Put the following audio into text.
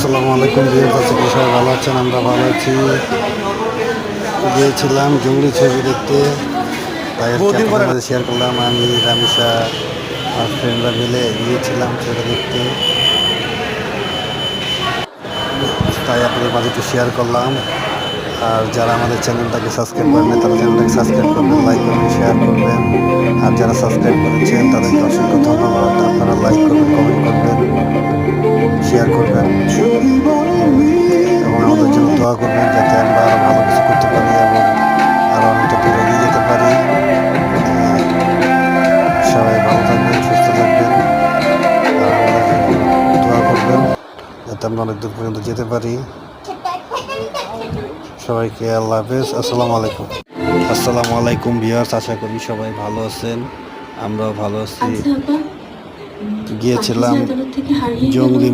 আসসালামু আলাইকুম ভিউয়ার্স, আশা করি সবাই ভালো আছেন। আমরা ভালো আছি। গিয়েছিলাম জঙ্গলি ছবি দেখতে, তাই আপনাদের মাঝে শেয়ার করলাম। আমি রামিসা আর ফ্রেন্ডরা মিলে গিয়েছিলাম ছবিটা দেখতে, তাই আপনাদের মাঝে একটু শেয়ার করলাম। আর যারা আমাদের চ্যানেলটাকে সাবস্ক্রাইব করেন তারা চ্যানেলটাকে সাবস্ক্রাইব করবেন, লাইক করবেন, শেয়ার করবেন। আর যারা সাবস্ক্রাইব করেছেন তাদেরকে অসংখ্য ধন্যবাদ। আপনারা লাইক করবেন, কমেন্ট করবেন, শেয়ার করবেন এবং আমাদের জন্য দোয়া করবেন, যাতে আমরা আরও ভালো কিছু করতে পারি এবং আরও অনেকটা দূর এগিয়ে যেতে পারি। সবাই ভালো থাকবেন, সুস্থ থাকবেন আর আমাদের জন্য দোয়া করবেন, যাতে আমরা অনেক দূর পর্যন্ত যেতে পারি। সবাইকে আল্লাহ হাফেজ। আসসালামু আলাইকুম ভিউয়ার্স, আশা করি সবাই ভালো আছেন। আমরাও ভালো আছি। গিয়েছিলাম জঙ্গলি